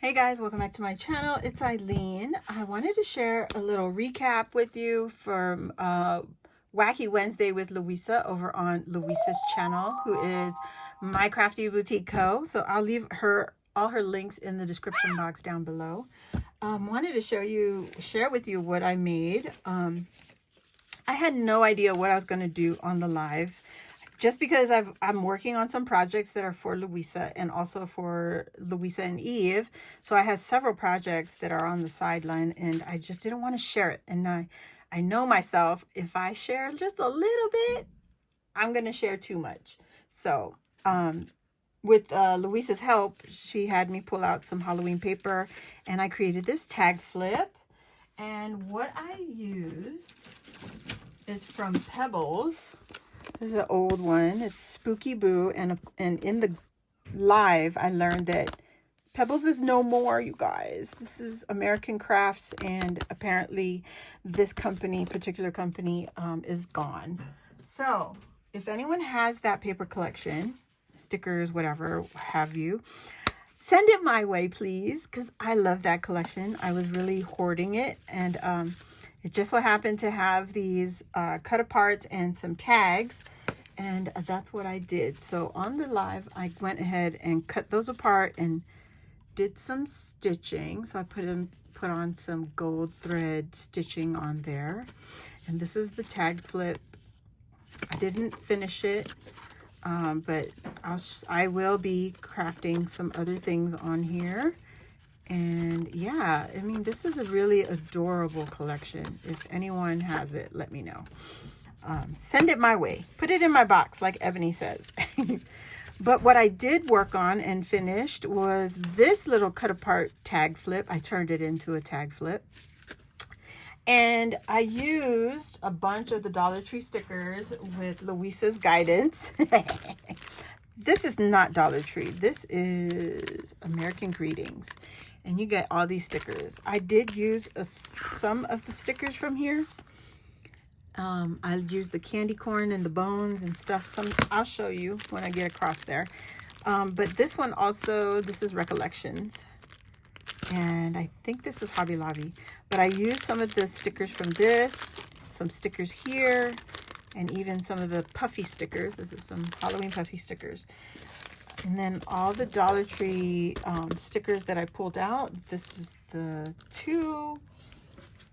Hey guys, welcome back to my channel. It's Eileen. I wanted to share a little recap with you from Wacky Wednesday with Luisa over on Luisa's channel, who is My Crafty Boutique Co. So I'll leave all her links in the description box down below. Wanted to share with you what I made. I had no idea what I was going to do on the live. Just because I'm working on some projects that are for Luisa and also for Luisa and Eve. So I have several projects that are on the sideline and I just didn't want to share it. And I know myself, if I share just a little bit, I'm going to share too much. So with Luisa's help, she had me pull out some Halloween paper and I created this tag flip. And what I used is from Pebbles. This is an old one. It's Spooky Boo. And in the live, I learned that Pebbles is no more, you guys. This is American Crafts. And apparently this particular company, is gone. So if anyone has that paper collection, stickers, whatever have you, send it my way, please. Because I love that collection. I was really hoarding it. And it just so happened to have these cut aparts and some tags, and that's what I did. So on the live, I went ahead and cut those apart and did some stitching. So I put on some gold thread stitching on there, and this is the tag flip. I didn't finish it, but I will be crafting some other things on here. And yeah, I mean, this is a really adorable collection. If anyone has it, let me know. Send it my way. Put it in my box, like Ebony says. But what I did work on and finished was this little cut apart tag flip. I turned it into a tag flip. And I used a bunch of the Dollar Tree stickers with Luisa's guidance. This is not Dollar Tree. This is American Greetings. And you get all these stickers. I did use some of the stickers from here. I used the candy corn and the bones and stuff. I'll show you when I get across there. But this one also, this is Recollections. And I think this is Hobby Lobby. But I used some of the stickers from this, some stickers here, and even some of the puffy stickers. This is some Halloween puffy stickers. And then all the Dollar Tree stickers that I pulled out. This is the two.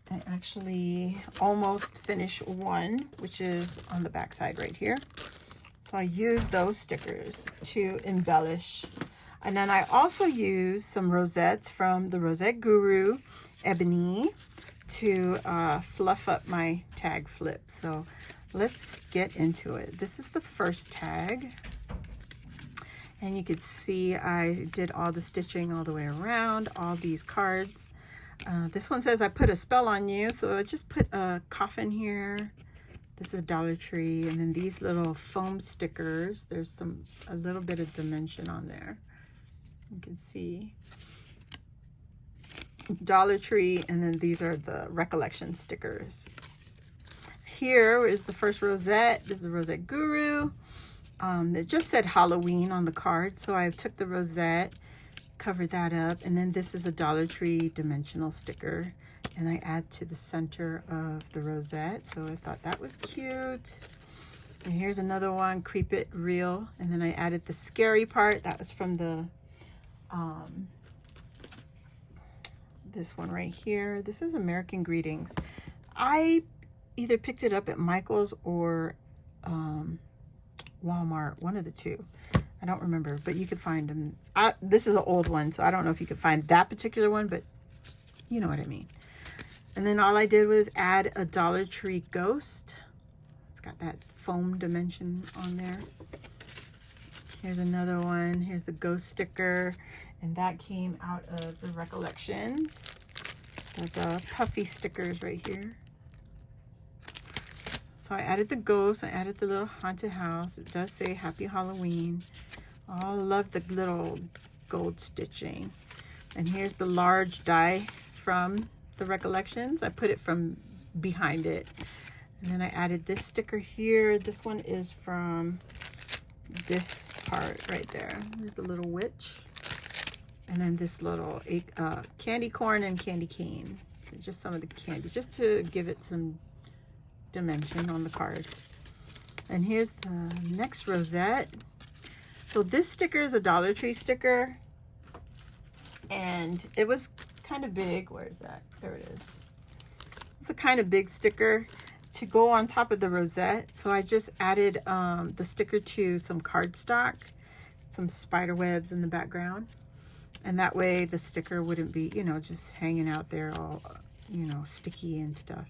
I actually almost finished one, which is on the back side right here. So I used those stickers to embellish. And then I also used some rosettes from the Rosette Guru, Ebony, to fluff up my tag flip. So let's get into it. This is the first tag. And you can see I did all the stitching all the way around, all these cards. This one says I put a spell on you. So I just put a coffin here. This is Dollar Tree. And then these little foam stickers. There's a little bit of dimension on there. You can see Dollar Tree. And then these are the Recollection stickers. Here is the first rosette. This is the Rosette Guru. It just said Halloween on the card, so I took the rosette, covered that up, and then this is a Dollar Tree dimensional sticker, and I add to the center of the rosette, so I thought that was cute. And here's another one, Creep It Real, and then I added the scary part. That was from the this one right here. This is American Greetings. I either picked it up at Michael's or Walmart, one of the two. I don't remember, but you could find them. This is an old one, so I don't know if you could find that particular one, but you know what I mean. And then all I did was add a Dollar Tree ghost. It's got that foam dimension on there. Here's another one. Here's the ghost sticker, and that came out of the Recollections. The puffy stickers right here. So I added the ghost, I added the little haunted house. It does say Happy Halloween. Oh, I love the little gold stitching. And here's the large die from the Recollections. I put it from behind it. And then I added this sticker here. This one is from this part right there. There's the little witch. And then this little candy corn and candy cane. So just some of the candy, just to give it some dimension on the card. And here's the next rosette. So this sticker is a Dollar Tree sticker. And it was kind of big. Where is that? There it is. It's a kind of big sticker to go on top of the rosette. So I just added the sticker to some cardstock, some spider webs in the background. And that way the sticker wouldn't be, you know, just hanging out there all, you know, sticky and stuff.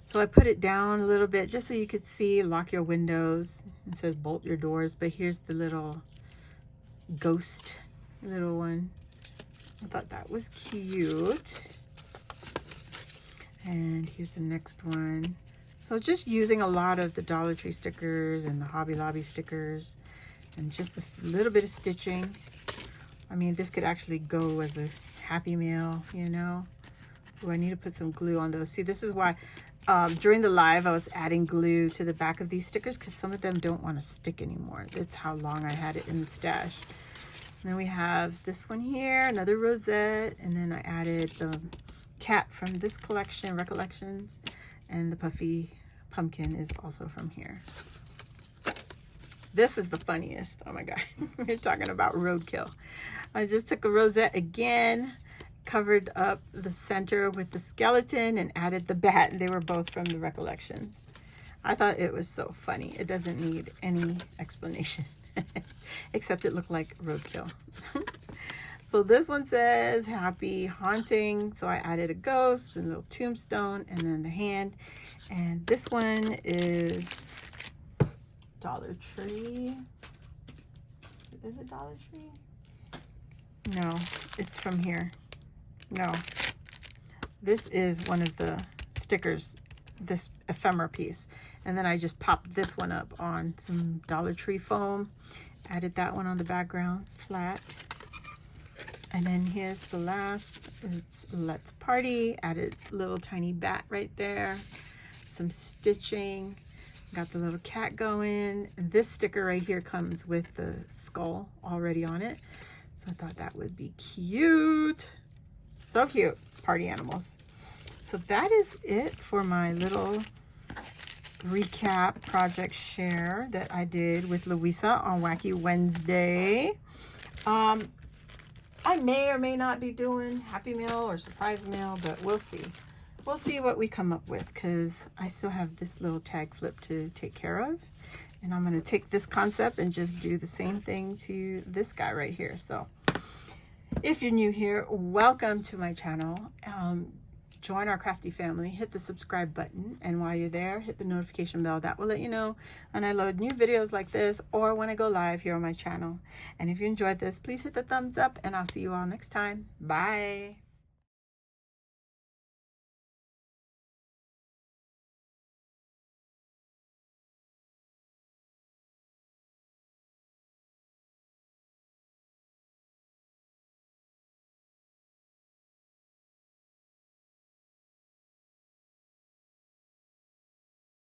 So I put it down a little bit just so you could see, lock your windows. It says bolt your doors, but here's the little ghost little one. I thought that was cute. And here's the next one. So just using a lot of the Dollar Tree stickers and the Hobby Lobby stickers and just a little bit of stitching. I mean, this could actually go as a Happy Meal, you know. Oh, I need to put some glue on those. See, this is why during the live I was adding glue to the back of these stickers because some of them don't want to stick anymore. That's how long I had it in the stash. And then we have this one here, another rosette, and then I added the cat from this collection, Recollections, and the puffy pumpkin is also from here. This is the funniest. Oh my God, we're talking about roadkill. I just took a rosette again, covered up the center with the skeleton and added the bat, and they were both from the Recollections. I thought it was so funny. It doesn't need any explanation, except it looked like roadkill. So this one says Happy Haunting. So I added a ghost, a little tombstone, and then the hand. And this one is Dollar Tree. Is it Dollar Tree? No, it's from here. No, this is one of the stickers, this ephemera piece. And then I just popped this one up on some Dollar Tree foam. Added that one on the background, flat. And then here's the last. It's Let's Party. Added a little tiny bat right there. Some stitching. Got the little cat going. And this sticker right here comes with the skull already on it. So I thought that would be cute. So cute. Party animals. So that is it for my little recap project share that I did with Luisa on Wacky Wednesday. I may or may not be doing Happy Meal or Surprise Meal, but we'll see. We'll see what we come up with because I still have this little tag flip to take care of. And I'm going to take this concept and just do the same thing to this guy right here. So if you're new here, welcome to my channel. Join our crafty family, hit the subscribe button, and while you're there, hit the notification bell. That will let you know when I load new videos like this or when I go live here on my channel. And if you enjoyed this, please hit the thumbs up, and I'll see you all next time. Bye.